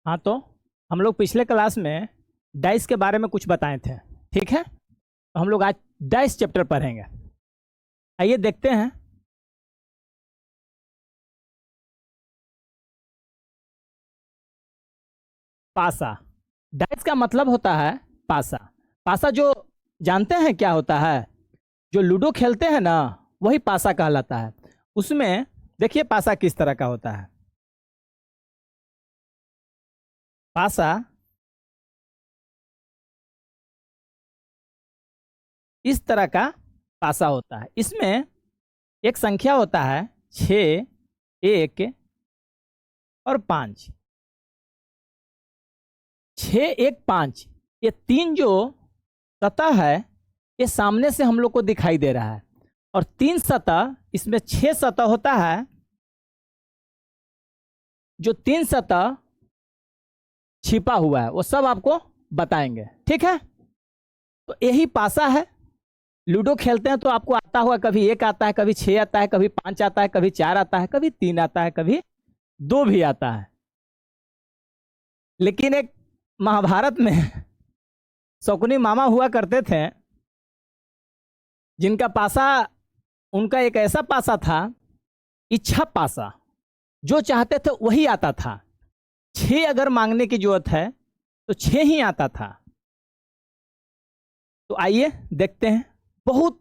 हाँ, तो हम लोग पिछले क्लास में डाइस के बारे में कुछ बताए थे। ठीक है, तो हम लोग आज डाइस चैप्टर पढ़ेंगे। आइए देखते हैं। पासा। डाइस का मतलब होता है पासा। पासा जो जानते हैं क्या होता है, जो लूडो खेलते हैं ना, वही पासा कहलाता है। उसमें देखिए पासा किस तरह का होता है। पासा इस तरह का पासा होता है। इसमें एक संख्या होता है 6, 1 और 5। 6, 1, 5 ये तीन जो सतह है, ये सामने से हम लोग को दिखाई दे रहा है। और तीन सतह, इसमें 6 सतह होता है। जो तीन सतह छिपा हुआ है वो सब आपको बताएंगे। ठीक है, तो यही पासा है। लूडो खेलते हैं तो आपको आता हुआ, कभी 1 आता है, कभी 6 आता है, कभी 5 आता है, कभी 4 आता है, कभी 3 आता है, कभी 2 भी आता है। लेकिन एक महाभारत में शकुनी मामा हुआ करते थे, जिनका पासा, उनका एक ऐसा पासा था, इच्छा पासा। जो चाहते थे वही आता था। 6 अगर मांगने की जरूरत है तो 6 ही आता था। तो आइए देखते हैं। बहुत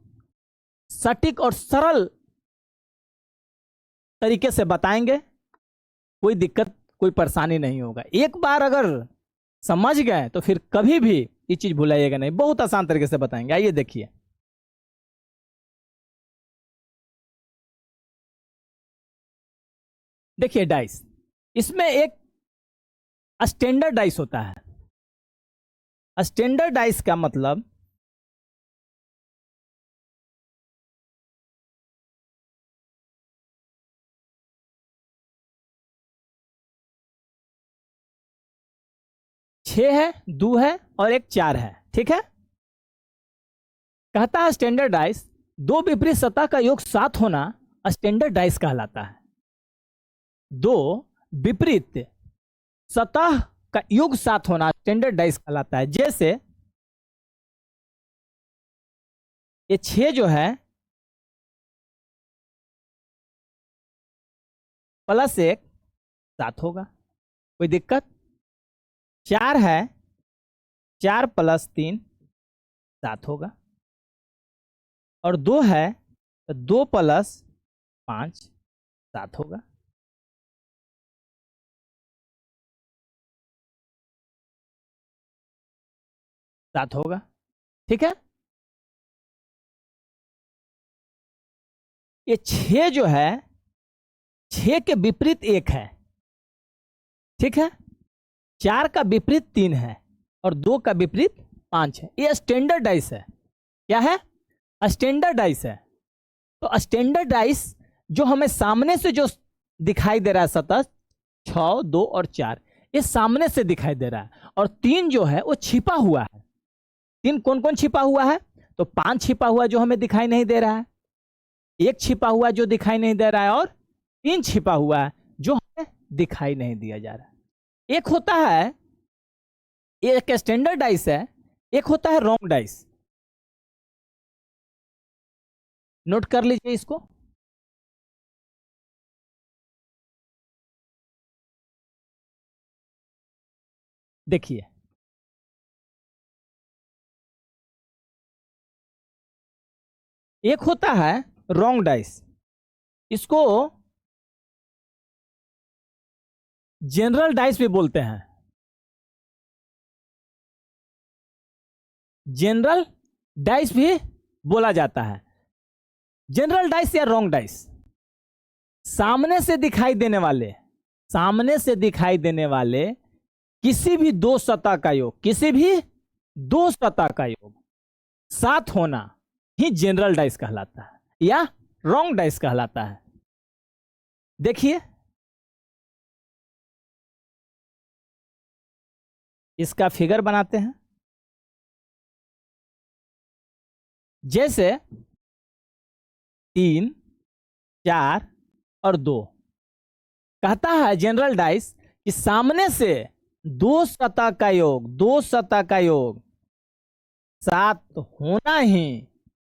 सटीक और सरल तरीके से बताएंगे। कोई दिक्कत, कोई परेशानी नहीं होगा। एक बार अगर समझ गए तो फिर कभी भी ये चीज भुलाइएगा नहीं। बहुत आसान तरीके से बताएंगे। आइए देखिए। देखिए डाइस, इसमें एक स्टैंडर्ड डाइस होता है। स्टैंडर्ड डाइस का मतलब छह है, 2 है और एक 4 है। ठीक है, कहता है स्टैंडर्ड डाइस, दो विपरीत सतह का योग 7 होना स्टैंडर्ड डाइस कहलाता है। दो विपरीत सतह का योग 7 होना स्टैंडर्ड डाइस कहलाता है। जैसे ये 6 जो है +1 7 होगा, कोई दिक्कत। 4 है, 4 + 3 7 होगा। और 2 है तो 2 + 5 7 होगा। सात होगा। ठीक है, ये 6 जो है, 6 के विपरीत 1 है। ठीक है, 4 का विपरीत 3 है और 2 का विपरीत 5 है। ये स्टैंडर्ड डाइस है। क्या है? स्टैंडर्ड डाइस है। तो स्टैंडर्ड डाइस जो हमें सामने से जो दिखाई दे रहा है, सतह 6, 2 और 4, ये सामने से दिखाई दे रहा है। और 3 जो है वो छिपा हुआ है। 3 कौन कौन छिपा हुआ है? तो 5 छिपा हुआ जो हमें दिखाई नहीं दे रहा है, 1 छिपा हुआ जो दिखाई नहीं दे रहा है, और 3 छिपा हुआ है जो हमें दिखाई नहीं दिया जा रहा है। एक होता है, एक स्टैंडर्ड डाइस है, एक होता है रॉन्ग डाइस। नोट कर लीजिए इसको। देखिए, एक होता है रॉन्ग डाइस, इसको जनरल डाइस भी बोलते हैं। जनरल डाइस भी बोला जाता है। जनरल डाइस या रॉन्ग डाइस, सामने से दिखाई देने वाले, सामने से दिखाई देने वाले किसी भी दो सतह का योग, किसी भी दो सतह का योग 7 होना ही जनरल डाइस कहलाता है या रॉन्ग डाइस कहलाता है। देखिए, इसका फिगर बनाते हैं। जैसे 3, 4 और 2, कहता है जनरल डाइस कि सामने से दो सतह का योग, दो सतह का योग 7 होना ही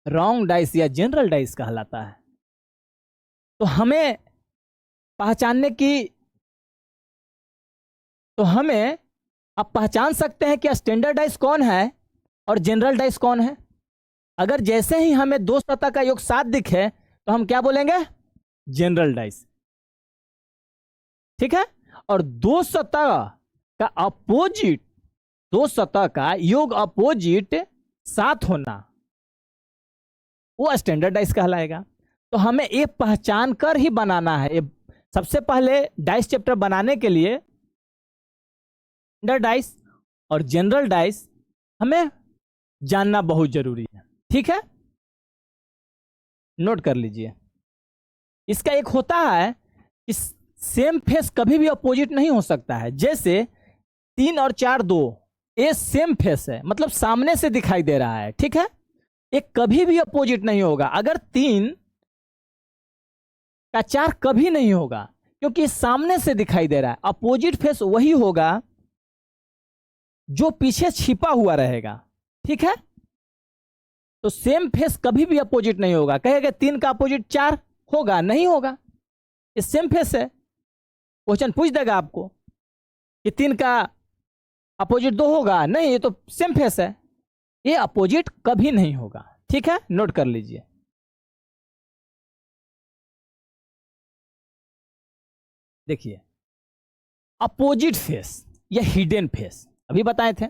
रॉन्ग डाइस या जनरल डाइस कहलाता है। तो हमें पहचानने की, तो हमें अब पहचान सकते हैं कि स्टैंडर्ड डाइस कौन है और जनरल डाइस कौन है। अगर जैसे ही हमें दो सतह का योग 7 दिखे तो हम क्या बोलेंगे, जनरल डाइस। ठीक है। और दो सतह का अपोजिट, दो सतह का योग अपोजिट 7 होना, वो स्टैंडर्ड डाइस कहलाएगा। तो हमें ये पहचान कर ही बनाना है। ये सबसे पहले डाइस चैप्टर बनाने के लिए स्टैंडर्ड डाइस और जनरल डाइस हमें जानना बहुत जरूरी है। ठीक है, नोट कर लीजिए। इसका एक होता है कि सेम फेस कभी भी अपोजिट नहीं हो सकता है। जैसे 3 और 4 2, ये सेम फेस है, मतलब सामने से दिखाई दे रहा है। ठीक है, ये कभी भी अपोजिट नहीं होगा। अगर 3 का 4 कभी नहीं होगा, क्योंकि सामने से दिखाई दे रहा है। अपोजिट फेस वही होगा जो पीछे छिपा हुआ रहेगा। ठीक है, तो सेम फेस कभी भी अपोजिट नहीं होगा। कहेगा 3 का अपोजिट 4 होगा, नहीं होगा, ये सेम फेस है। क्वेश्चन पूछ देगा आपको कि 3 का अपोजिट 2 होगा, नहीं, ये तो सेम फेस है, ये अपोजिट कभी नहीं होगा। ठीक है, नोट कर लीजिए। देखिए, अपोजिट फेस या हिडन फेस अभी बताए थे।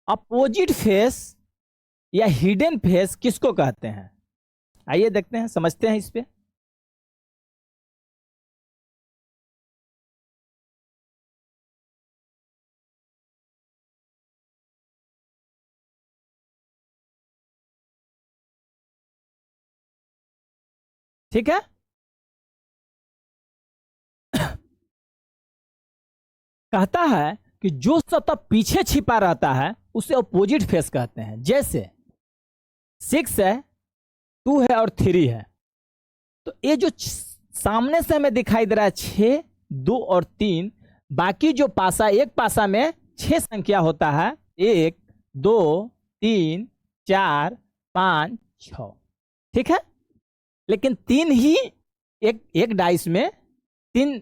अपोजिट फेस या हिडन फेस किसको कहते हैं, आइए देखते हैं, समझते हैं इस पे। ठीक है, कहता है कि जो सतह पीछे छिपा रहता है उसे अपोजिट फेस कहते हैं। जैसे 6 है, 2 है और 3 है, तो ये जो सामने से हमें दिखाई दे रहा है 6, 2 और 3, बाकी जो पासा, एक पासा में 6 संख्या होता है, 1 2 3 4 5 6। ठीक है, लेकिन 3 ही एक डाइस में 3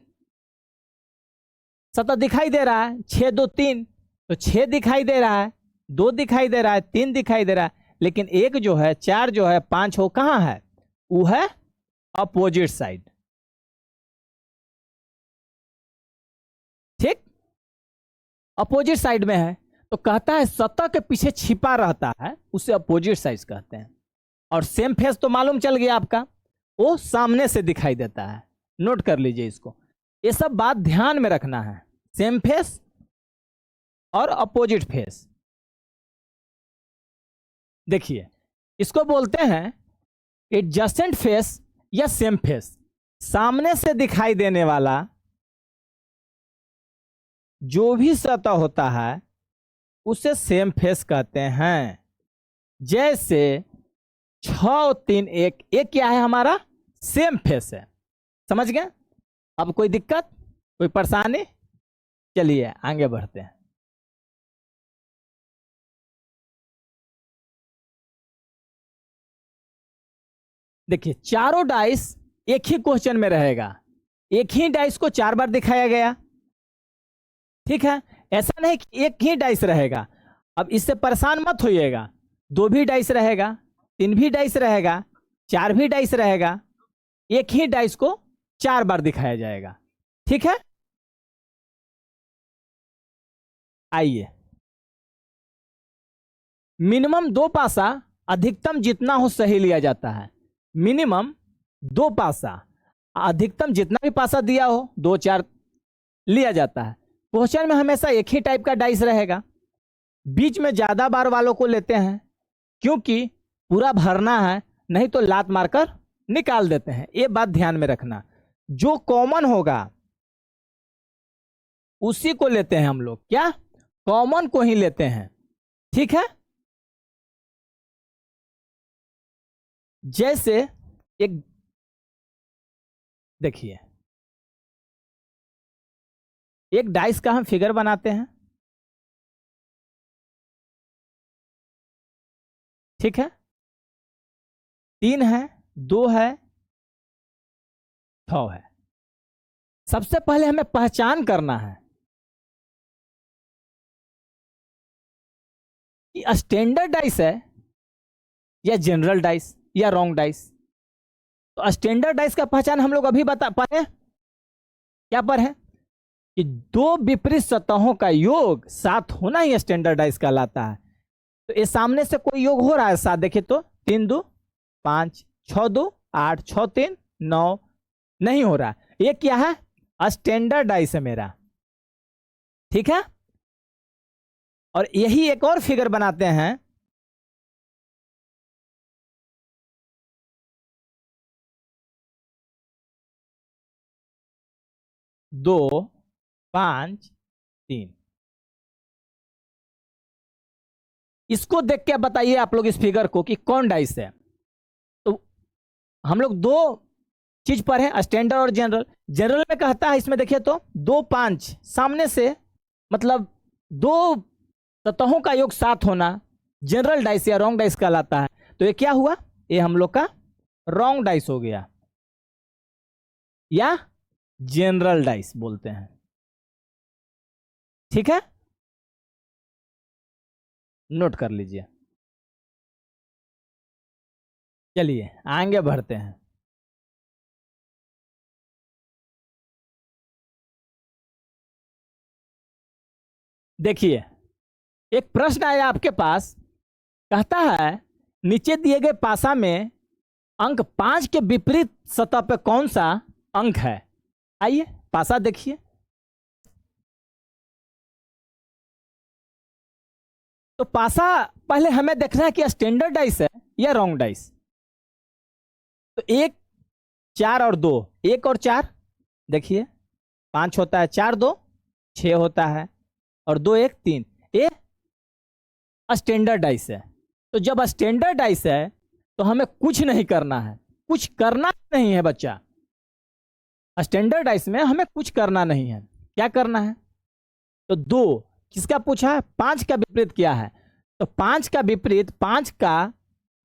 सतह दिखाई दे रहा है, 6 2 3, तो 6 दिखाई दे रहा है, 2 दिखाई दे रहा है, 3 दिखाई दे रहा है, लेकिन एक जो है 4 जो है 5 हो कहाँ है, वो है अपोजिट साइड। ठीक, अपोजिट साइड में है, तो कहता है सतह के पीछे छिपा रहता है उसे अपोजिट साइड कहते हैं। और सेम फेस तो मालूम चल गया आपका, वो सामने से दिखाई देता है। नोट कर लीजिए इसको, ये सब बात ध्यान में रखना है। सेम फेस और अपोजिट फेस, देखिए इसको बोलते हैं एडजेसेंट फेस या सेम फेस। सामने से दिखाई देने वाला जो भी सतह होता है उसे सेम फेस कहते हैं। जैसे 6 और 3 1, एक क्या है हमारा, सेम फेस है। समझ गए? अब कोई दिक्कत, कोई परेशानी? चलिए आगे बढ़ते हैं। देखिए, चारों डाइस एक ही क्वेश्चन में रहेगा, एक ही डाइस को 4 बार दिखाया गया। ठीक है, ऐसा नहीं कि एक ही डाइस रहेगा। अब इससे परेशान मत होइएगा, 2 भी डाइस रहेगा, 3 भी डाइस रहेगा, 4 भी डाइस रहेगा, एक ही डाइस को 4 बार दिखाया जाएगा। ठीक है, आइए, मिनिमम 2 पासा, अधिकतम जितना हो सही लिया जाता है। मिनिमम 2 पासा, अधिकतम जितना भी पासा दिया हो 2 4 लिया जाता है। क्वेश्चन में हमेशा एक ही टाइप का डाइस रहेगा। बीच में ज्यादा बार वालों को लेते हैं क्योंकि पूरा भरना है, नहीं तो लात मारकर निकाल देते हैं। ये बात ध्यान में रखना, जो कॉमन होगा उसी को लेते हैं हम लोग, क्या कॉमन को ही लेते हैं। ठीक है, जैसे एक देखिए, एक डाइस का हम फिगर बनाते हैं, ठीक है, 3 है, 2 है, 6 है। सबसे पहले हमें पहचान करना है कि स्टैंडर्ड डाइस है या जनरल डाइस या रॉन्ग डाइस। तो स्टैंडर्ड डाइस का पहचान हम लोग अभी बता पाए, क्या पर है कि दो विपरीत सतहों का योग 7 होना ही स्टैंडर्ड डाइस कहलाता है। तो ये सामने से कोई योग हो रहा है 7, देखिए तो 3 2 5, 6 2 8, 6 3 9, नहीं हो रहा। ये क्या है? स्टैंडर्ड डाइस है मेरा, ठीक है। और यही एक और फिगर बनाते हैं, दो 5 3। इसको देख के बताइए आप लोग इस फिगर को कि कौन डाइस है। तो हम लोग दो चीज पर है, स्टैंडर्ड और जनरल। जनरल में कहता है, इसमें देखिए तो 2 5 सामने से, मतलब दो सतहों का योग 7 होना जनरल डाइस या रॉन्ग डाइस कहलाता है। तो ये क्या हुआ? ये हम लोग का रॉन्ग डाइस हो गया या जनरल डाइस बोलते हैं, ठीक है, नोट कर लीजिए। चलिए आगे बढ़ते हैं। देखिए एक प्रश्न आया आपके पास, कहता है नीचे दिए गए पासा में अंक 5 के विपरीत सतह पे कौन सा अंक है? आइए पासा देखिए। तो पासा पहले हमें देखना है कि स्टैंडर्ड डाइस है या रॉन्ग डाइस। तो 1 4 और 2, 1 और 4 देखिए 5 होता है, 4 2 6 होता है, और 2 1 3। ये स्टैंडर्ड डाइस है। तो जब स्टैंडर्ड डाइस है तो हमें कुछ नहीं करना है, कुछ करना नहीं है बच्चा। स्टैंडर्ड डाइस में हमें कुछ करना नहीं है। क्या करना है? तो 2 किसका पूछा है? 5 का विपरीत क्या है? तो 5 का विपरीत, 5 का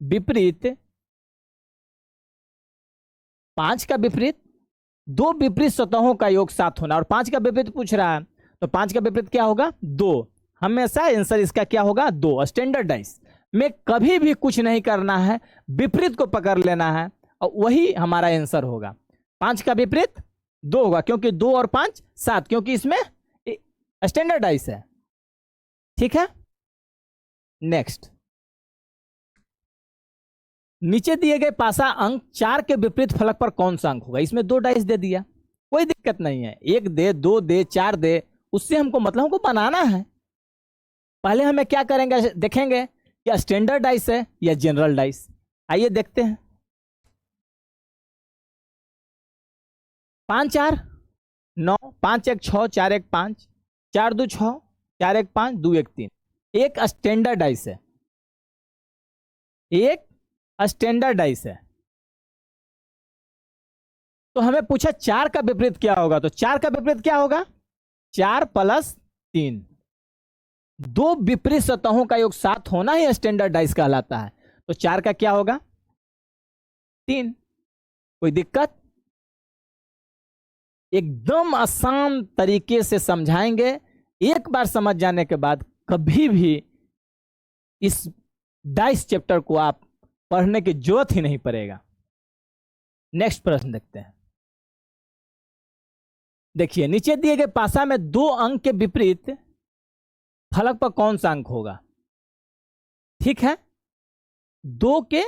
विपरीत, 5 का विपरीत दो विपरीत सतहों का योग 7 होना, और 5 का विपरीत पूछ रहा है। तो 5 का विपरीत क्या होगा? 2। हमेशा आंसर इसका क्या होगा? 2। स्टैंडर्ड डाइस में कभी भी कुछ नहीं करना है, विपरीत को पकड़ लेना है और वही हमारा आंसर होगा। 5 का विपरीत 2 होगा, क्योंकि 2 और 5 7, क्योंकि इसमें स्टैंडर्ड डाइस है, ठीक है। नेक्स्ट, नीचे दिए गए पासा अंक 4 के विपरीत फलक पर कौन सा अंक होगा? इसमें 2 डाइस दे दिया, कोई दिक्कत नहीं है, 1 दे 2 दे 4 दे, उससे हमको मतलब हमको बनाना है। पहले हमें क्या करेंगे, देखेंगे क्या स्टैंडर्ड डाइस है या जनरल डाइस। आइए देखते हैं। 5 4 9, 5 1 6, 4 1 5, 4 2 6, 4 1 5, 2 1 3। एक स्टैंडर्ड डाइस है, एक स्टैंडर्ड डाइस है। तो हमें पूछा 4 का विपरीत क्या होगा? तो 4 का विपरीत क्या होगा? 4 + 3। दो विपरीत सतहों का योग 7 होना ही स्टैंडर्ड डाइस कहलाता है। तो 4 का क्या होगा? 3। कोई दिक्कत? एकदम आसान तरीके से समझाएंगे। एक बार समझ जाने के बाद कभी भी इस डाइस चैप्टर को आप पढ़ने की जरूरत ही नहीं पड़ेगा। नेक्स्ट प्रश्न देखते हैं। देखिए नीचे दिए गए पासा में 2 अंक के विपरीत फलक पर कौन सा अंक होगा? ठीक है, 2 के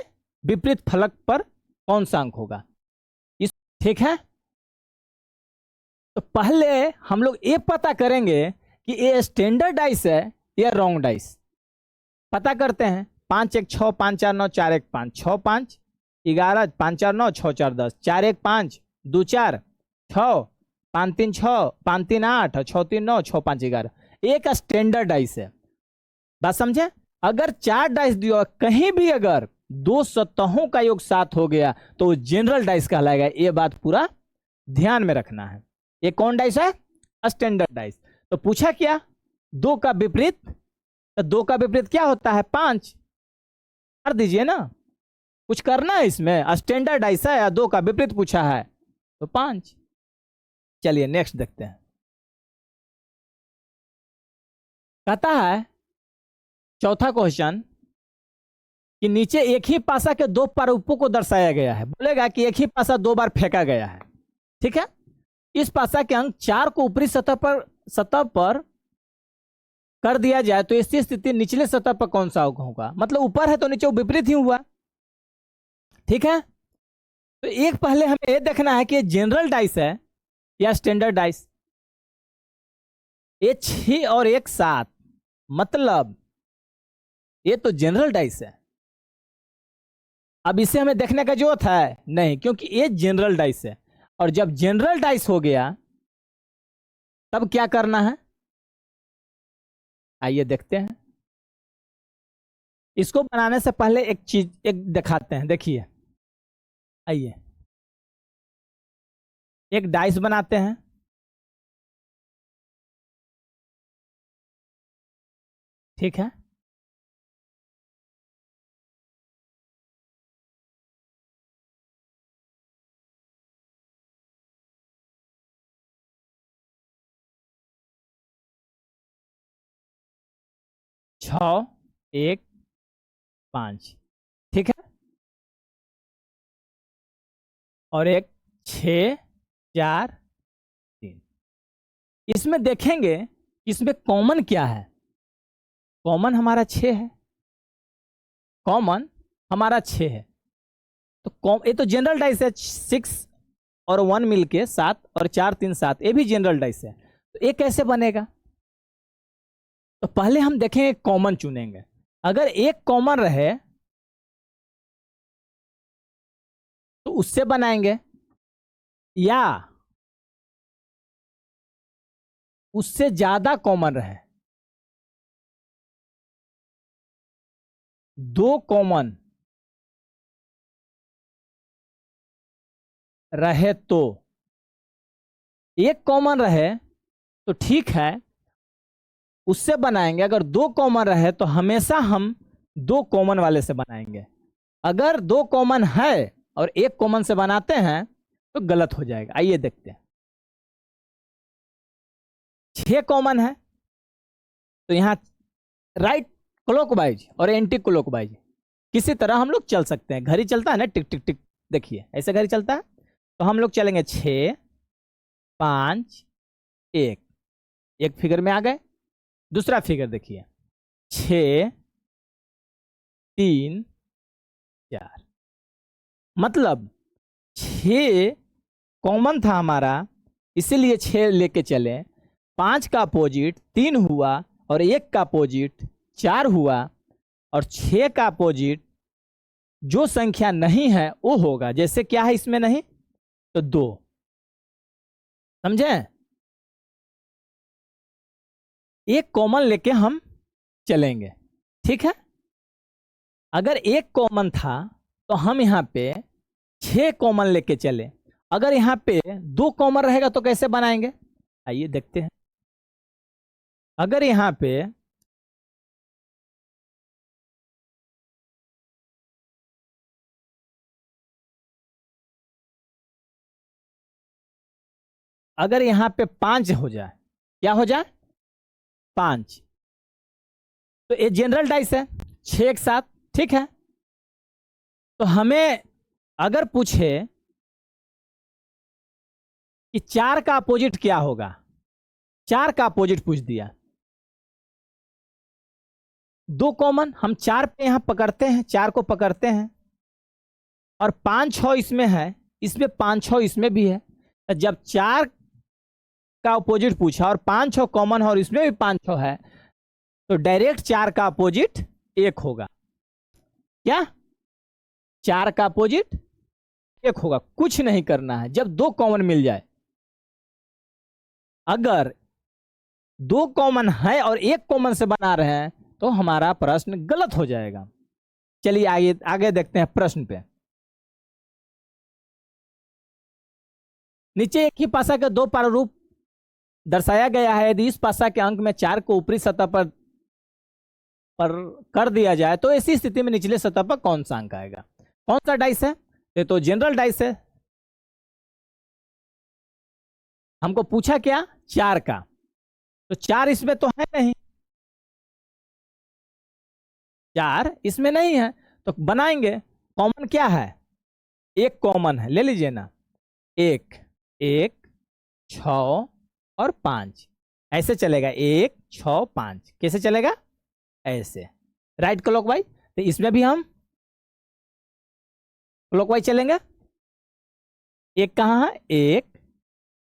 विपरीत फलक पर कौन सा अंक होगा? इस ठीक है, तो पहले हम लोग ये पता करेंगे कि ये स्टैंडर्ड डाइस है या रॉन्ग डाइस। पता करते हैं। 5 1 6, 5 4 9, 4 1 5, 6 5 11, 5 4 9, 6 4 10, 4 1 5, 2 4 6, 5 3 6, 5 3 8, 6 3 9, 6 5 11। एक स्टैंडर्ड डाइस है, बात समझे। अगर 4 डाइस दिया, कहीं भी अगर 2 सतहों का योग 7 हो गया तो जनरल डाइस कहलाएगा। ये बात पूरा ध्यान में रखना है। ये कौन डाइस है? Standard dice. तो पूछा क्या, 2 का विपरीत, तो 2 का विपरीत क्या होता है, 5। कर दीजिए ना, कुछ करना है इसमें, स्टैंडर्ड डाइस है या 2 का विपरीत पूछा है तो 5। चलिए नेक्स्ट देखते हैं। कहता है चौथा क्वेश्चन कि नीचे एक ही पासा के 2 प्रारूपों को दर्शाया गया है। बोलेगा कि एक ही पासा 2 बार फेंका गया है, ठीक है। इस पासा के अंक 4 को ऊपरी सतह पर कर दिया जाए तो ऐसी स्थिति निचले सतह पर कौन सा होगा, मतलब ऊपर है तो नीचे विपरीत ही हुआ, ठीक है। तो एक पहले हमें यह देखना है कि ये जनरल डाइस है या स्टैंडर्ड डाइस। ये 6 और 1 7, मतलब ये तो जनरल डाइस है। अब इसे हमें देखने का जरूरत है नहीं, क्योंकि ये जनरल डाइस है। और जब जनरल डाइस हो गया तब क्या करना है, आइए देखते हैं। इसको बनाने से पहले एक चीज दिखाते हैं, देखिए। आइए एक डाइस बनाते हैं, ठीक है। छ 1 5, ठीक है। और एक 6 4 3। इसमें देखेंगे इसमें कॉमन क्या है। कॉमन हमारा 6 है, कॉमन हमारा 6 है। तो ये तो जनरल डाइस है, 6 और 1 मिलके 7 और 4 3 7, ये भी जनरल डाइस है। तो ये कैसे बनेगा, तो पहले हम देखेंगे कॉमन चुनेंगे। अगर एक कॉमन रहे तो उससे बनाएंगे, या उससे ज्यादा कॉमन रहे, 2 कॉमन रहे तो। एक कॉमन रहे तो ठीक है, उससे बनाएंगे। अगर 2 कॉमन रहे तो हमेशा हम 2 कॉमन वाले से बनाएंगे। अगर 2 कॉमन है और 1 कॉमन से बनाते हैं तो गलत हो जाएगा। आइए देखते हैं। 6 कॉमन है तो यहां राइट क्लॉकवाइज और एंटी क्लॉकवाइज किसी तरह हम लोग चल सकते हैं। घड़ी चलता है ना, टिक टिक टिक, देखिए ऐसे घड़ी चलता है। तो हम लोग चलेंगे 6 5 1, एक फिगर में आ गए। दूसरा फिगर देखिए, 6 3 4, मतलब 6 कॉमन था हमारा, इसीलिए 6 लेके चले। 5 का अपोजिट 3 हुआ और 1 का अपोजिट 4 हुआ, और 6 का अपोजिट जो संख्या नहीं है वो होगा। जैसे क्या है इसमें नहीं, तो 2, समझे। एक कॉमन लेके हम चलेंगे, ठीक है। अगर एक कॉमन था तो हम यहाँ पे 6 कॉमन लेके चले। अगर यहाँ पे 2 कॉमन रहेगा तो कैसे बनाएंगे, आइए देखते हैं। अगर यहाँ पे अगर यहाँ पे 5 हो जाए, क्या हो जाए 5, तो ये जनरल डाइस है, 6 एक साथ, ठीक है। तो हमें अगर पूछे कि 4 का अपोजिट क्या होगा, 4 का अपोजिट पूछ दिया। 2 कॉमन हम 4 पे यहां पकड़ते हैं, 4 को पकड़ते हैं, और 5 6 इसमें है, इसमें 5 6 इसमें भी है। तो जब 4 का अपोजिट पूछा और 5 6 कॉमन है और इसमें भी 5 6 है, तो डायरेक्ट 4 का अपोजिट 1 होगा। क्या 4 का अपोजिट 1 होगा, कुछ नहीं करना है। जब 2 कॉमन मिल जाए, अगर 2 कॉमन है और 1 कॉमन से बना रहे हैं तो हमारा प्रश्न गलत हो जाएगा। चलिए आगे आगे देखते हैं प्रश्न पे। नीचे एक ही पासा के 2 प्रारूप दर्शाया गया है यदि इस पासा के अंक में 4 को ऊपरी सतह पर कर दिया जाए तो ऐसी स्थिति में निचले सतह पर कौन सा अंक आएगा। कौन सा डाइस है? ये तो जनरल डाइस है। हमको पूछा क्या? 4 का, तो 4 इसमें तो है नहीं, 4 इसमें नहीं है, तो बनाएंगे। कॉमन क्या है? एक कॉमन है, ले लीजिए ना। 1 1 6 और 5 ऐसे चलेगा। 1 6 5 कैसे चलेगा? ऐसे, राइट क्लॉकवाइज। तो इसमें भी हम क्लॉकवाइज चलेंगे। एक कहाँ है? 1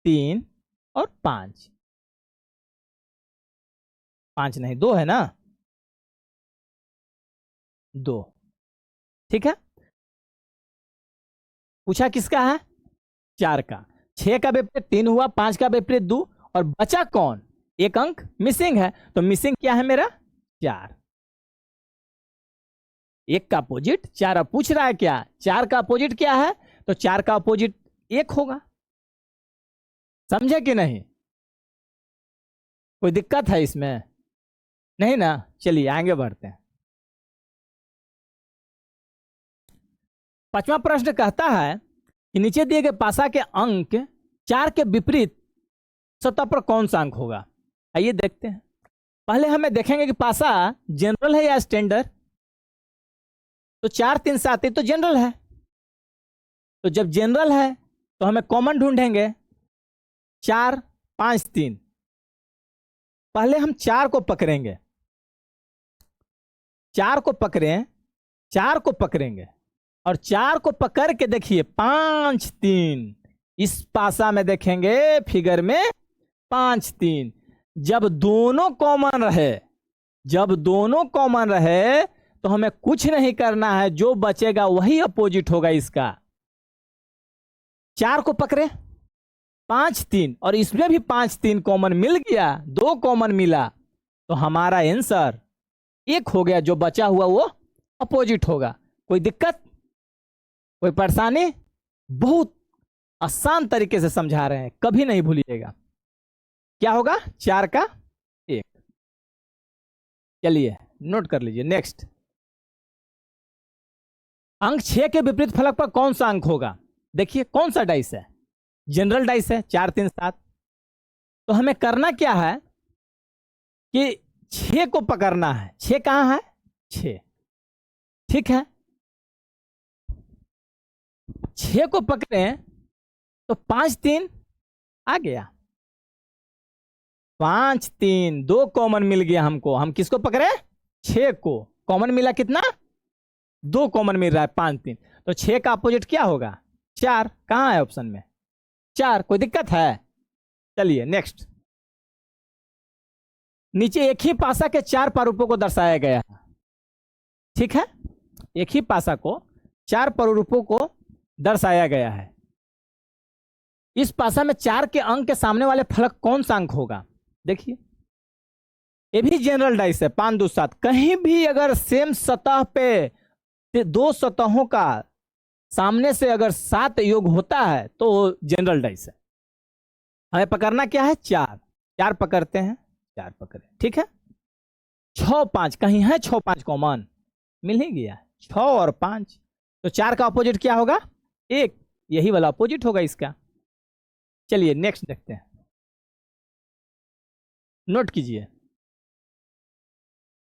3 और 5, 5 नहीं 2 है ना, 2, ठीक है। पूछा किसका है? 4 का। 6 का विपरीत 3 हुआ, 5 का विपरीत 2, और बचा कौन? एक अंक मिसिंग है, तो मिसिंग क्या है मेरा? 4। एक का अपोजिट 4। अब पूछ रहा है क्या? 4 का अपोजिट क्या है? तो 4 का अपोजिट 1 होगा। समझे कि नहीं? कोई दिक्कत है इसमें? नहीं ना। चलिए आगे बढ़ते हैं। 5वां प्रश्न कहता है कि नीचे दिए गए पासा के अंक 4 के विपरीत सतह पर कौन सा अंक होगा। आइए देखते हैं। पहले हमें देखेंगे कि पासा जनरल है या स्टैंडर्ड। तो 4 3 7 तो जनरल है। तो जब जनरल है तो हमें कॉमन ढूंढेंगे। 4 5 3। पहले हम 4 को पकड़ेंगे, 4 को पकड़ें, 4 को पकड़ेंगे और 4 को पकड़ के देखिए 5 3। इस पासा में देखेंगे फिगर में 5 3। जब दोनों कॉमन रहे, जब दोनों कॉमन रहे तो हमें कुछ नहीं करना है, जो बचेगा वही अपोजिट होगा इसका। 4 को पकड़े 5 3 और इसमें भी 5 3 कॉमन मिल गया, 2 कॉमन मिला, तो हमारा आंसर 1 हो गया। जो बचा हुआ वो अपोजिट होगा। कोई दिक्कत, कोई परेशानी? बहुत आसान तरीके से समझा रहे हैं, कभी नहीं भूलिएगा। क्या होगा? 4 का 1। चलिए नोट कर लीजिए। नेक्स्ट, अंक 6 के विपरीत फलक पर कौन सा अंक होगा। देखिए कौन सा डाइस है? जनरल डाइस है, 4 3 7। तो हमें करना क्या है कि 6 को पकड़ना है। 6 कहां है? 6, ठीक है। 6 को पकड़े तो 5 3 आ गया, 5 3 2 कॉमन मिल गया हमको। हम किसको पकड़े? 6 को। कॉमन मिला कितना? 2 कॉमन मिल रहा है, 5 3। तो 6 का अपोजिट क्या होगा? 4। कहां है ऑप्शन में? 4। कोई दिक्कत है? चलिए नेक्स्ट। नीचे एक ही पासा के 4 प्रारूपों को दर्शाया गया है, ठीक है। एक ही पासा को 4 प्रारूपों को दर्शाया गया है। इस पासा में 4 के अंक के सामने वाले फलक कौन सा अंक होगा। देखिए ये भी जनरल डाइस है, 5 2 7। कहीं भी अगर सेम सतह पे 2 सतहों का सामने से अगर 7 योग होता है तो जनरल डाइस है। हमें पकड़ना क्या है? 4। 4 पकड़ते हैं, 4 पकड़े, ठीक है। 6 5 कहीं है? 6 5 कॉमन मिल ही गया, 6 और 5। तो 4 का अपोजिट क्या होगा? 1। यही वाला अपोजिट होगा इसका। चलिए नेक्स्ट देखते हैं। नोट कीजिए।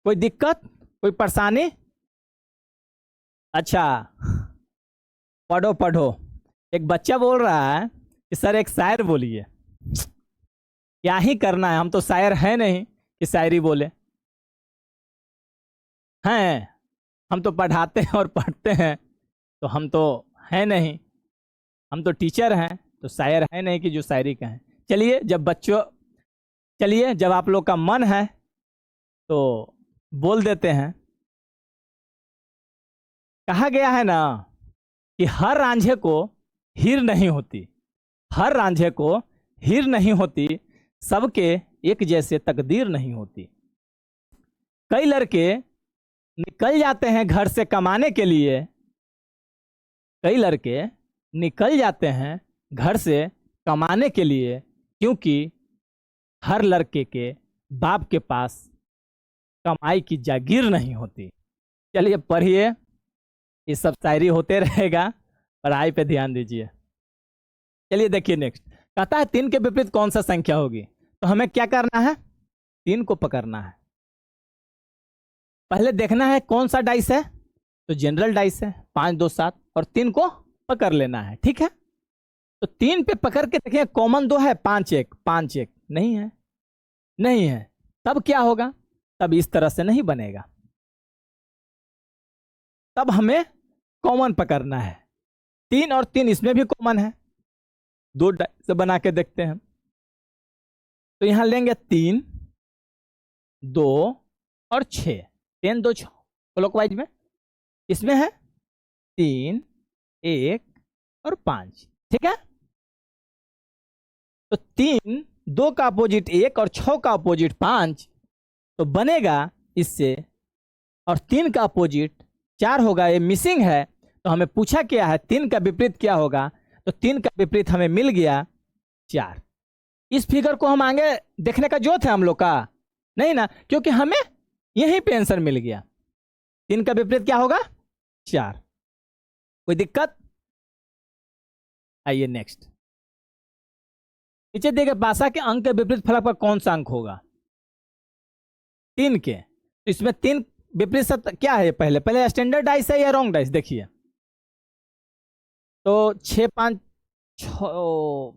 कोई दिक्कत, कोई परेशानी? अच्छा पढ़ो पढ़ो। एक बच्चा बोल रहा है कि सर एक शायर बोलिए। क्या ही करना है, हम तो शायर हैं नहीं कि शायरी बोले हैं। हम तो पढ़ाते हैं और पढ़ते हैं, तो हम तो हैं नहीं। हम तो टीचर हैं, तो शायर है नहीं कि जो शायरी कहें। चलिए जब आप लोग का मन है तो बोल देते हैं। कहा गया है ना कि हर रांझे को हीर नहीं होती, हर रांझे को हीर नहीं होती, सबके एक जैसे तकदीर नहीं होती। कई लड़के निकल जाते हैं घर से कमाने के लिए, कई लड़के निकल जाते हैं घर से कमाने के लिए, क्योंकि हर लड़के के बाप के पास कमाई की जागीर नहीं होती। चलिए पढ़िए, ये सब शायरी होते रहेगा, पढ़ाई पे ध्यान दीजिए। चलिए देखिए नेक्स्ट, कहता है 3 के विपरीत कौन सा संख्या होगी। तो हमें क्या करना है, 3 को पकड़ना है। पहले देखना है कौन सा डाइस है, तो जनरल डाइस है 5 2 7, और 3 को पकड़ लेना है। ठीक है, तो 3 पे पकड़ के देखें, कॉमन 2 है, 5 1 5 1 नहीं है, नहीं है। तब क्या होगा, तब इस तरह से नहीं बनेगा, तब हमें कॉमन पकड़ना है। 3 और 3 इसमें भी कॉमन है, 2 से बना के देखते हैं। तो यहां लेंगे 3 2 और 6, 3 2 6 क्लॉकवाइज में। इसमें है 3 1 और 5। ठीक है, तो 3 2 का अपोजिट 1 और 6 का अपोजिट 5, तो बनेगा इससे। और 3 का अपोजिट 4 होगा, ये मिसिंग है। तो हमें पूछा क्या है, 3 का विपरीत क्या होगा, तो 3 का विपरीत हमें मिल गया 4। इस फिगर को हम आगे देखने का जो थे हम लोग का नहीं ना, क्योंकि हमें यहीं पे आंसर मिल गया। 3 का विपरीत क्या होगा, 4। कोई दिक्कत? आइए नेक्स्ट, नीचे दिए गए भाषा के अंक के विपरीत फलक पर कौन सा अंक होगा। 3 के, तो इसमें 3 विपरीत सत्य क्या है, पहले पहले स्टैंडर्ड डाइस है या रॉन्ग डाइस। देखिए तो 6 5 6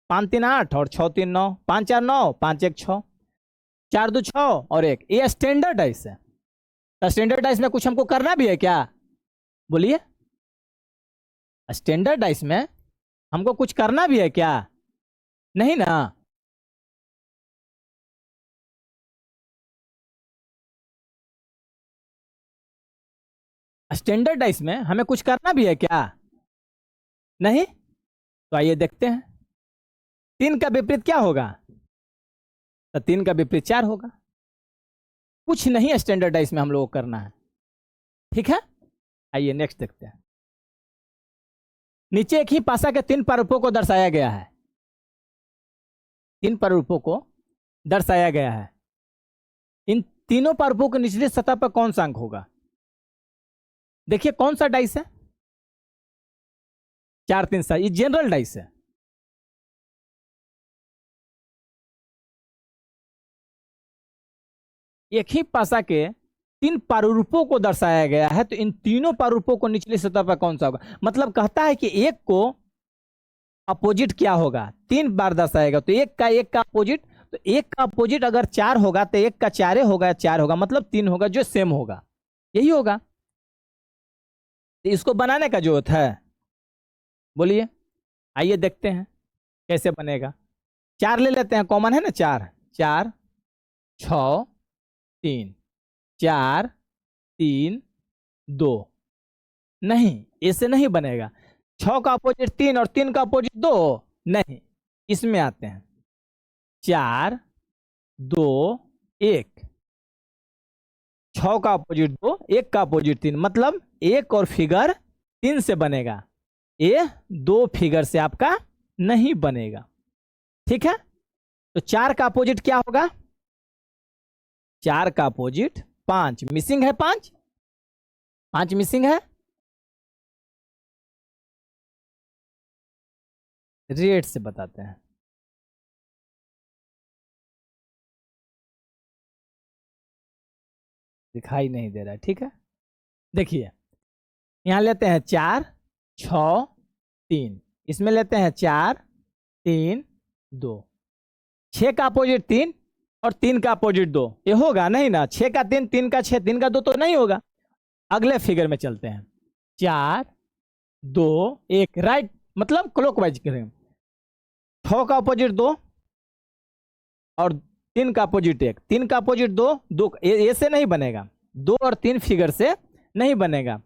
5 3 8 और 6 3 9, 5 4 9, 5 1 6, 4 2 6 और 1, ये स्टैंडर्ड डाइस है। तो स्टैंडर्ड डाइस में कुछ हमको करना भी है क्या, बोलिए। स्टैंडर्ड डाइस में हमको कुछ करना भी है क्या, नहीं ना। स्टैंडर्ड डाइस में हमें कुछ करना भी है क्या, नहीं। तो आइए देखते हैं, 3 का विपरीत क्या होगा, तो 3 का विपरीत 4 होगा। कुछ नहीं स्टैंडर्ड डाइस में हम लोग को करना है। ठीक है, आइए नेक्स्ट देखते हैं। नीचे एक ही पासा के 3 प्रारूपों को दर्शाया गया है। 3 प्रारूपों को दर्शाया गया है। इन तीनों प्रारूपों की निचली सतह पर कौन सा अंक होगा। देखिए कौन सा डाइस है, 4 3 7, ये जनरल डाइस है। एक ही पासा के 3 प्रारूपों को दर्शाया गया है, तो इन तीनों प्रारूपों को निचली सतह पर कौन सा होगा। मतलब कहता है कि एक को अपोजिट क्या होगा, 3 बार दर्शाएगा, तो एक का अपोजिट, तो एक का अपोजिट अगर 4 होगा तो एक का 4 होगा, 4 होगा, मतलब 3 होगा जो सेम होगा, यही होगा। तो इसको बनाने का जरूरत है, बोलिए। आइए देखते हैं कैसे बनेगा। 4 ले लेते हैं, कॉमन है ना 4 4 6 3, 4 3 2, नहीं ऐसे नहीं बनेगा। 6 का अपोजिट 3 और 3 का अपोजिट 2, नहीं। इसमें आते हैं 4 2 1, 6 का अपोजिट 2, 1 का अपोजिट 3, मतलब 1 और फिगर 3 से बनेगा, ये 2 फिगर से आपका नहीं बनेगा। ठीक है, तो 4 का अपोजिट क्या होगा, 4 का अपोजिट 5, मिसिंग है 5, 5 मिसिंग है। रेट से बताते हैं, दिखाई नहीं दे रहा है। ठीक है, देखिए यहां लेते हैं 4 6 3, इसमें लेते हैं 4 3 2, 6 का अपोजिट 3 और 3 का अपोजिट 2, ये होगा नहीं ना। 6 का 3, 3 का 6, 3 का 2 तो नहीं होगा। अगले फिगर में चलते हैं, 4 2 1, राइट, मतलब क्लॉकवाइज करें। 6 का अपोजिट 2 और 3 का अपोजिट 1, 3 का अपोजिट 2 2, ऐसे नहीं बनेगा, 2 और 3 फिगर से नहीं बनेगा।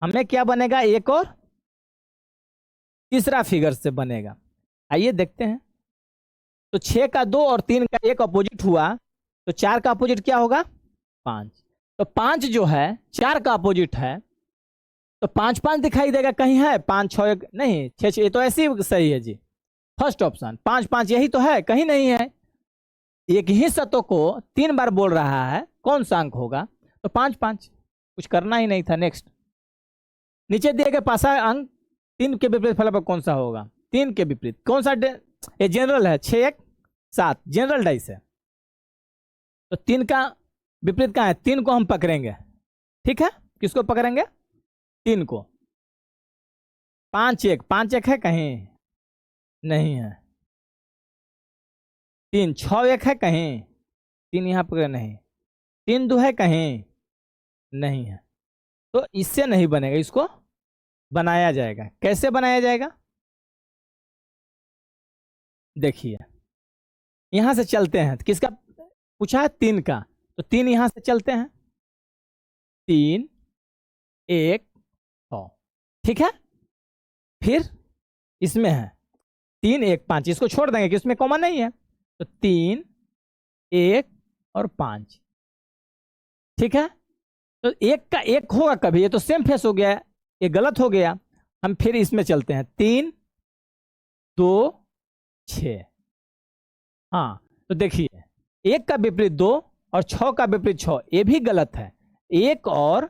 हमें क्या बनेगा, 1 और तीसरा फिगर से बनेगा। आइए देखते हैं, तो 6 का 2 और 3 का 1 अपोजिट हुआ, तो 4 का अपोजिट क्या होगा, 5। तो 5 जो है 4 का अपोजिट है, तो 5 5 दिखाई देगा, कहीं है 5 6 1, नहीं 6 6, ये तो ऐसे ही सही है जी। फर्स्ट ऑप्शन 5 5 यही तो है, कहीं नहीं है। एक ही सतों को 3 बार बोल रहा है, कौन सा अंक होगा? तो 5 5, कुछ करना ही नहीं था। नेक्स्ट, नीचे दिए गए पासा अंक 3 के विपरीत फल पर कौन सा होगा? 3 के विपरीत कौन सा? ये जनरल है, 6 1 7 जनरल डाइस है। तो 3 का विपरीत कहाँ है? 3 को हम पकड़ेंगे, ठीक है। किसको पकड़ेंगे? 3 को। 5 1 है कहीं? नहीं है। 3 6 1 है कहीं? 3 यहाँ पकड़े नहीं। 3 2 है कहीं? नहीं है। तो इससे नहीं बनेगा, इसको बनाया जाएगा। कैसे बनाया जाएगा? देखिए, यहां से चलते हैं। किसका पूछा है? 3 का। तो 3 यहां से चलते हैं। 3 1 6, ठीक है। फिर इसमें है 3 1 5, इसको छोड़ देंगे कि इसमें कॉमन नहीं है। तो 3 1 और 5, ठीक है। तो 1 का 1 होगा कभी, ये तो सेम फेस हो गया, ये गलत हो गया। हम फिर इसमें चलते हैं। 3 2 6। हाँ, तो देखिए 1 का विपरीत 2 और 6 का विपरीत 6, ये भी गलत है। 1 और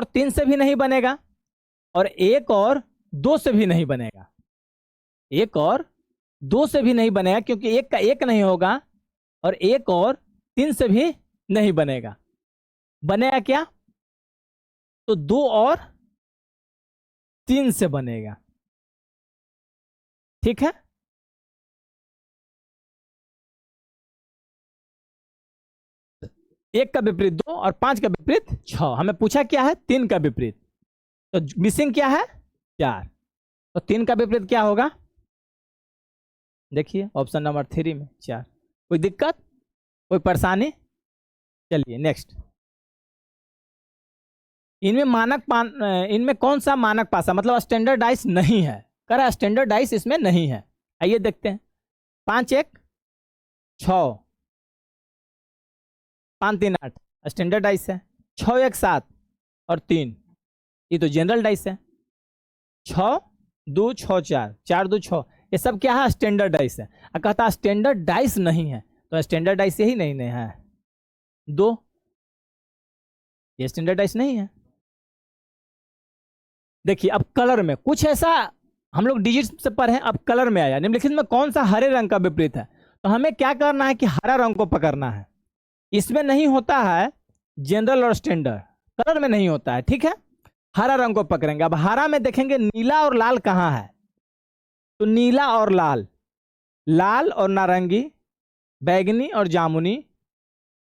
3 से भी नहीं बनेगा, और 1 और 2 से भी नहीं बनेगा। 1 और 2 से भी नहीं बनेगा, क्योंकि 1 का 1 नहीं होगा, और 1 और 3 से भी नहीं बनेगा। बनेगा क्या? तो 2 और 3 से बनेगा, ठीक है। एक का विपरीत 2 और 5 का विपरीत 6। हमें पूछा क्या है? 3 का विपरीत। तो मिसिंग क्या है? 4। तो 3 का विपरीत क्या होगा? देखिए ऑप्शन नंबर 3 में 4। कोई दिक्कत, कोई परेशानी? चलिए नेक्स्ट। इनमें कौन सा मानक पासा, मतलब स्टैंडर्डाइज नहीं है? कह रहा है स्टैंडर्डाइज इसमें नहीं है। आइए देखते हैं। 5 1 6, 5 3 8 स्टैंडर्डाइज है। 6 1 7 और 3, ये तो जनरल डाइस है। 6 2 6 4 4 2 6, ये सब क्या है? स्टैंडर्ड डाइस है। कहता स्टैंडर्ड डाइस नहीं है, तो स्टैंडर्ड डाइस यही नहीं है। 2, ये स्टैंडर्ड डाइस नहीं है। देखिए अब कलर में कुछ ऐसा, हम लोग डिजिट से पढ़े, अब कलर में आया। निम्नलिखित में कौन सा हरे रंग का विपरीत है? तो हमें क्या करना है कि हरा रंग को पकड़ना है। इसमें नहीं होता है जनरल और स्टैंडर्ड, कलर में नहीं होता है, ठीक है। हरा रंग को पकड़ेंगे। अब हरा में देखेंगे नीला और लाल कहाँ है? तो नीला और लाल, लाल और नारंगी, बैगनी और जामुनी,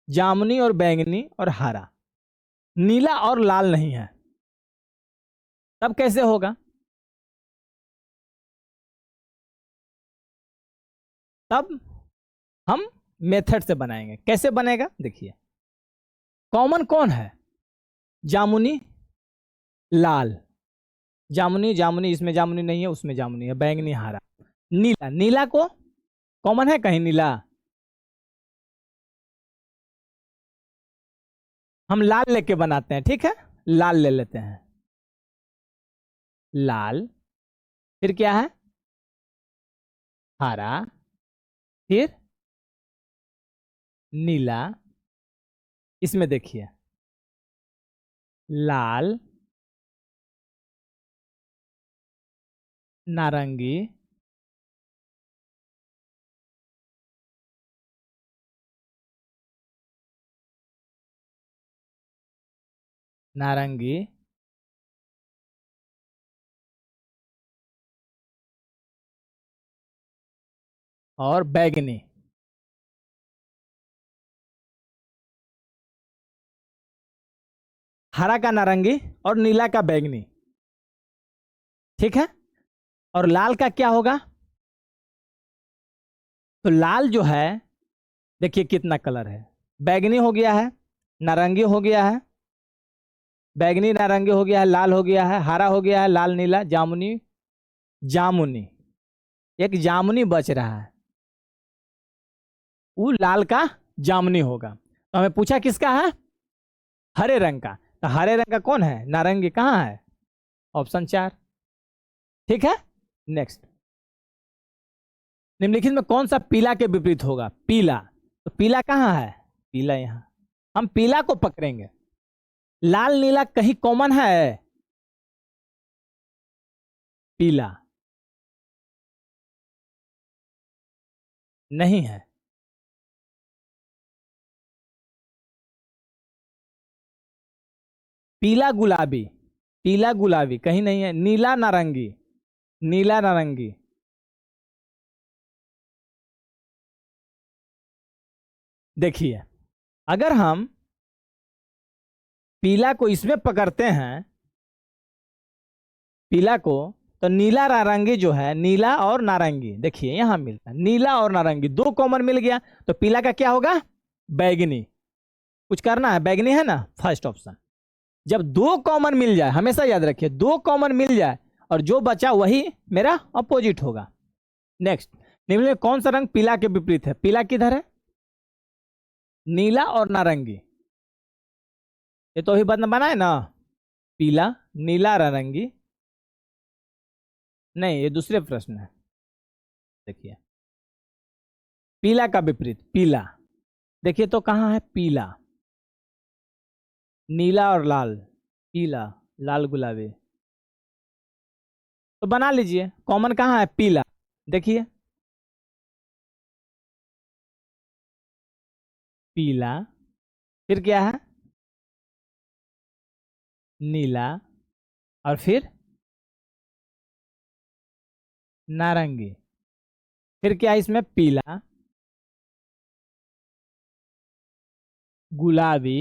जामुनी और बैंगनी और हरा। नीला और लाल नहीं है, तब कैसे होगा? तब हम मेथड से बनाएंगे। कैसे बनेगा? देखिए कॉमन कौन है? जामुनी लाल, जामुनी जामुनी, इसमें जामुनी नहीं है, उसमें जामुनी है। बैंगनी हरा, नीला, नीला को कॉमन है कहीं? नीला हम लाल लेके बनाते हैं, ठीक है। लाल ले लेते हैं। लाल, फिर क्या है? हरा, फिर नीला। इसमें देखिए लाल, नारंगी, नारंगी, और बैगनी। हरा का नारंगी और नीला का बैगनी, ठीक है। और लाल का क्या होगा? तो लाल जो है, देखिए कितना कलर है। बैगनी हो गया है, नारंगी हो गया है, बैगनी नारंगी हो गया है, लाल हो गया है, हरा हो गया है, लाल नीला, जामुनी, जामुनी। एक जामुनी बच रहा है, वो लाल का जामुनी होगा। तो हमें पूछा किसका है? हरे रंग का। तो हरे रंग का कौन है? नारंगी। कहाँ है? ऑप्शन 4, ठीक है। नेक्स्ट, निम्नलिखित में कौन सा पीला के विपरीत होगा? पीला, तो पीला कहाँ है? पीला यहाँ, हम पीला को पकड़ेंगे। लाल नीला कहीं कॉमन है? पीला नहीं है। पीला गुलाबी, पीला गुलाबी कहीं नहीं है। नीला नारंगी, नीला नारंगी, देखिए अगर हम पीला को इसमें पकड़ते हैं, पीला को, तो नीला नारंगी जो है, नीला और नारंगी देखिए यहां मिलता है, नीला और नारंगी दो कॉमन मिल गया, तो पीला का क्या होगा? बैगनी। कुछ करना है? बैगनी है ना, फर्स्ट ऑप्शन। जब दो कॉमन मिल जाए, हमेशा याद रखिए दो कॉमन मिल जाए और जो बचा वही मेरा अपोजिट होगा। नेक्स्ट, निम्न में कौन सा रंग पीला के विपरीत है? पीला किधर है? नीला और नारंगी, ये तो अभी बना है ना, पीला नीला नारंगी। नहीं, ये दूसरे प्रश्न है। देखिए पीला का विपरीत, पीला देखिए तो कहाँ है? पीला, नीला और लाल, पीला लाल गुलाबी, तो बना लीजिए कॉमन कहाँ है? पीला। देखिए पीला, फिर क्या है? नीला, और फिर नारंगी, फिर क्या है इसमें? पीला, गुलाबी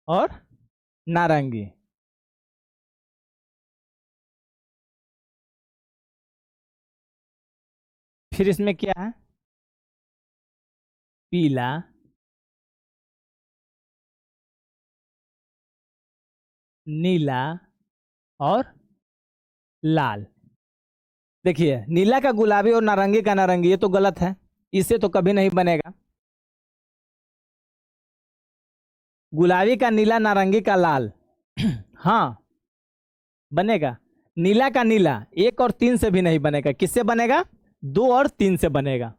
और नारंगी। फिर इसमें क्या है? पीला, नीला और लाल। देखिए नीला का गुलाबी और नारंगी का नारंगी, ये तो गलत है, इससे तो कभी नहीं बनेगा। गुलाबी का नीला, नारंगी का लाल हाँ बनेगा। नीला का नीला एक और तीन से भी नहीं बनेगा, किससे बनेगा? दो और तीन से बनेगा।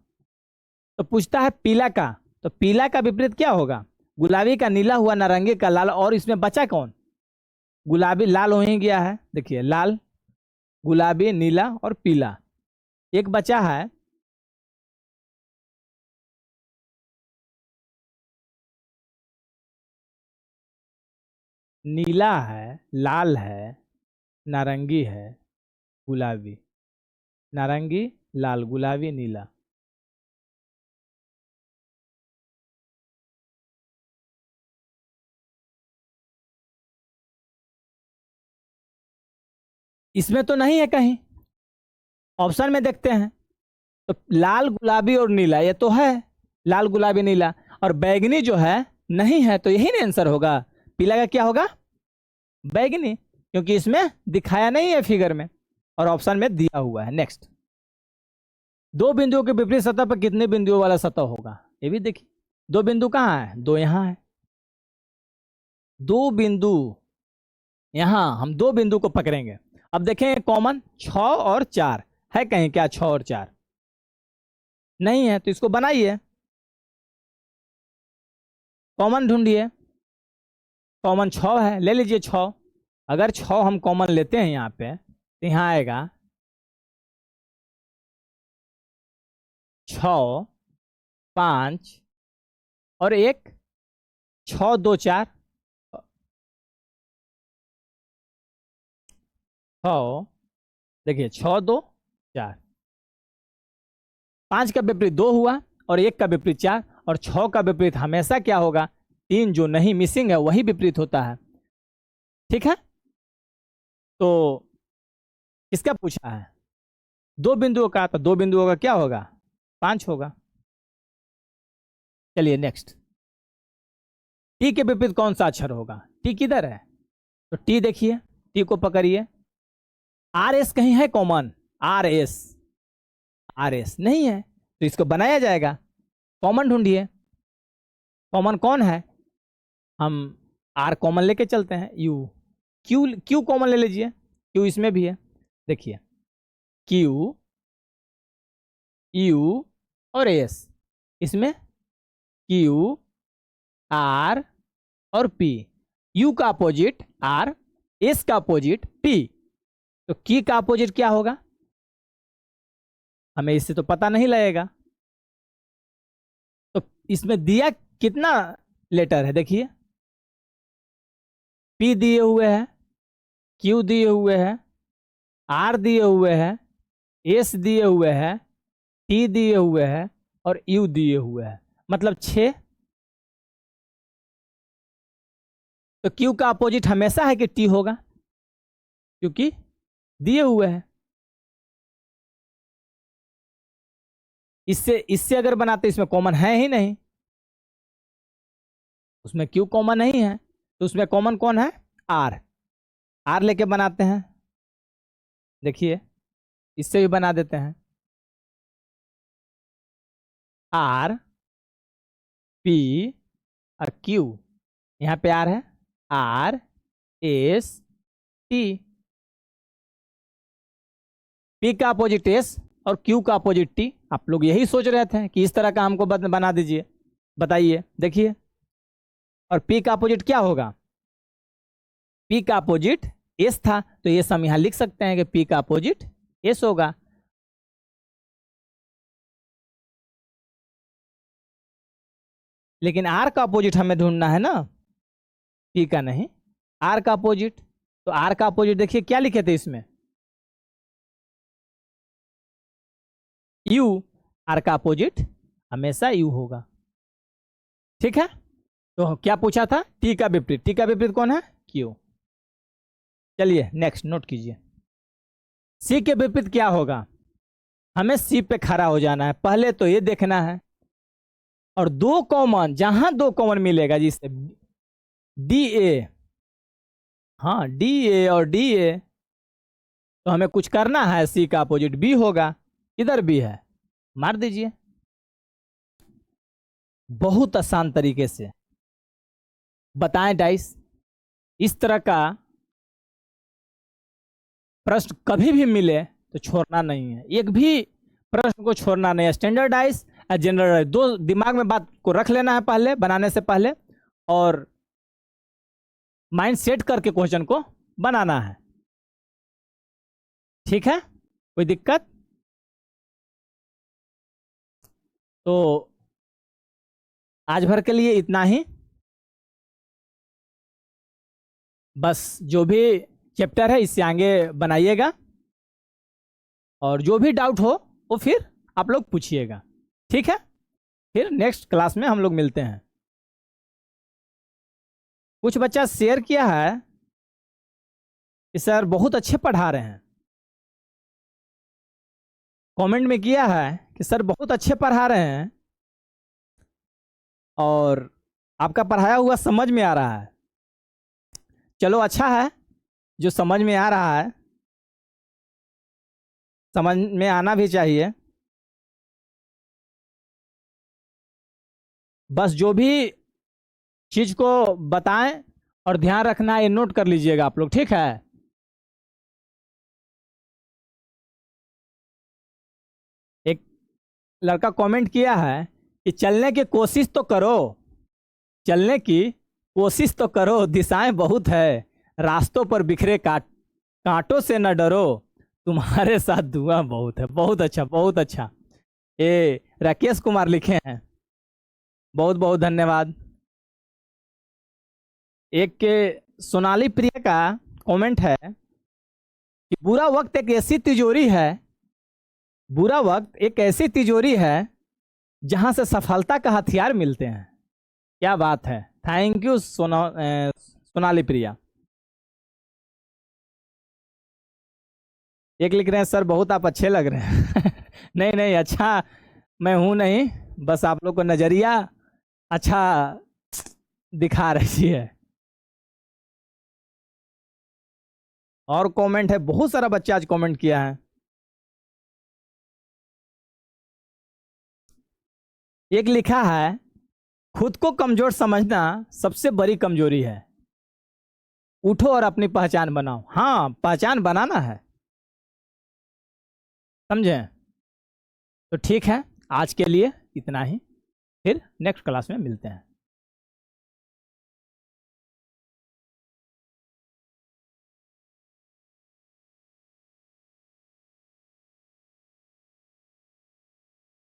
तो पूछता है पीला का, तो पीला का विपरीत क्या होगा? गुलाबी का नीला हुआ, नारंगी का लाल, और इसमें बचा कौन? गुलाबी, लाल हो ही गया है, देखिए लाल, गुलाबी, नीला और पीला, एक बचा है नीला है, लाल है, नारंगी है, गुलाबी, नारंगी लाल गुलाबी नीला। इसमें तो नहीं है कहीं, ऑप्शन में देखते हैं। तो लाल गुलाबी और नीला ये तो है, लाल गुलाबी नीला, और बैगनी जो है नहीं है, तो यही ना आंसर होगा। पीला का क्या होगा? बैगनी, क्योंकि इसमें दिखाया नहीं है फिगर में और ऑप्शन में दिया हुआ है। नेक्स्ट, दो बिंदुओं के विपरीत सतह पर कितने बिंदुओं वाला सतह होगा? ये भी देखिए, दो बिंदु कहाँ है? दो यहाँ है, दो बिंदु यहाँ, हम दो बिंदु को पकड़ेंगे। अब देखें कॉमन 6 और 4 है कहीं क्या? 6 और 4 नहीं है, तो इसको बनाइए, कॉमन ढूंढिए। कॉमन 6 है, ले लीजिए 6। अगर 6 हम कॉमन लेते हैं यहाँ पे, तो यहाँ आएगा 6, 5 और 1, 6 2 4, 6, देखिए 6 2 4, 5 का विपरीत 2 हुआ और 1 का विपरीत 4, और 6 का विपरीत हमेशा क्या होगा? 3, जो नहीं मिसिंग है वही विपरीत होता है। ठीक है, तो किसका पूछा है? दो बिंदुओं का, तो दो बिंदुओं का क्या होगा? 5 होगा। चलिए नेक्स्ट, टी के विपरीत कौन सा अक्षर होगा? टी किधर है? तो टी देखिए, टी को पकड़िए। आर एस कहीं है common? R S, R S नहीं है, तो इसको बनाया जाएगा। कॉमन ढूंढिए, कॉमन कौन है? हम आर कॉमन लेके चलते हैं, यू, क्यू, क्यू कॉमन ले लीजिए, क्यू इसमें भी है। देखिए क्यू, यू और एस। इसमें क्यू, आर और पी। यू का अपोजिट आर, एस का अपोजिट पी। तो की का अपोजिट क्या होगा? हमें इससे तो पता नहीं लगेगा। तो इसमें दिया कितना लेटर है देखिए, पी दिए हुए हैं, क्यू दिए हुए हैं, आर दिए हुए हैं, एस दिए हुए हैं, टी दिए हुए हैं और यू दिए हुए हैं, मतलब 6। तो क्यू का अपोजिट हमेशा है कि टी होगा, क्योंकि दिए हुए हैं। इससे इससे अगर बनाते, इसमें कॉमन है ही नहीं, उसमें क्यू कॉमन नहीं है, तो उसमें कॉमन कौन है? आर। आर लेके बनाते हैं, देखिए इससे भी बना देते हैं। आर, पी और क्यू। यहाँ पे आर है, आर, एस, टी। पी का अपोजिट एस और क्यू का अपोजिट टी। आप लोग यही सोच रहे थे कि इस तरह का हमको बना दीजिए, बताइए देखिए। और पी का अपोजिट क्या होगा? पी का अपोजिट एस था, तो ये हम यहां लिख सकते हैं कि पी का अपोजिट एस होगा। लेकिन आर का अपोजिट हमें ढूंढना है ना, पी का नहीं, आर का अपोजिट। तो आर का अपोजिट देखिए क्या लिखे थे इसमें, यू। आर का अपोजिट हमेशा यू होगा, ठीक है। तो क्या पूछा था? टी का विपरीत। टी का विपरीत कौन है? क्यू। चलिए नेक्स्ट नोट कीजिए। सी के विपरीत क्या होगा? हमें सी पे खड़ा हो जाना है, पहले तो ये देखना है। और दो कॉमन, जहां दो कॉमन मिलेगा जिससे डी ए, हाँ डी ए और डी ए, तो हमें कुछ करना है। सी का अपोजिट बी होगा, इधर भी है, मार दीजिए। बहुत आसान तरीके से बताएं डाइस। इस तरह का प्रश्न कभी भी मिले तो छोड़ना नहीं है, एक भी प्रश्न को छोड़ना नहीं है। स्टैंडर्डाइज और जनरलाइज, दो दिमाग में बात को रख लेना है पहले, बनाने से पहले, और माइंड सेट करके क्वेश्चन को बनाना है, ठीक है। कोई दिक्कत? तो आज भर के लिए इतना ही। बस जो भी चैप्टर है इससे आगे बनाइएगा, और जो भी डाउट हो वो फिर आप लोग पूछिएगा, ठीक है। फिर नेक्स्ट क्लास में हम लोग मिलते हैं। कुछ बच्चा शेयर किया है कि सर बहुत अच्छे पढ़ा रहे हैं, कमेंट में किया है कि सर बहुत अच्छे पढ़ा रहे हैं और आपका पढ़ाया हुआ समझ में आ रहा है। चलो अच्छा है, जो समझ में आ रहा है समझ में आना भी चाहिए। बस जो भी चीज को बताएं और ध्यान रखना, ये नोट कर लीजिएगा आप लोग, ठीक है। एक लड़का कमेंट किया है कि चलने की कोशिश तो करो, चलने की कोशिश तो करो, दिशाएं बहुत है, रास्तों पर बिखरे कांटों से न डरो, तुम्हारे साथ धुआं बहुत है। बहुत अच्छा, बहुत अच्छा। ये राकेश कुमार लिखे हैं, बहुत बहुत धन्यवाद। एक के सोनाली प्रिया का कमेंट है कि बुरा वक्त एक ऐसी तिजोरी है, बुरा वक्त एक ऐसी तिजोरी है जहां से सफलता का हथियार मिलते हैं। क्या बात है, थैंक यू सोनाली प्रिया। एक लिख रहे हैं सर बहुत आप अच्छे लग रहे हैं नहीं नहीं, अच्छा मैं हूं नहीं, बस आप लोग को नजरिया अच्छा दिखा रही है। और कमेंट है, बहुत सारा बच्चा आज कमेंट किया है। एक लिखा है खुद को कमजोर समझना सबसे बड़ी कमजोरी है, उठो और अपनी पहचान बनाओ। हाँ, पहचान बनाना है। समझे? तो ठीक है, आज के लिए इतना ही, फिर नेक्स्ट क्लास में मिलते हैं।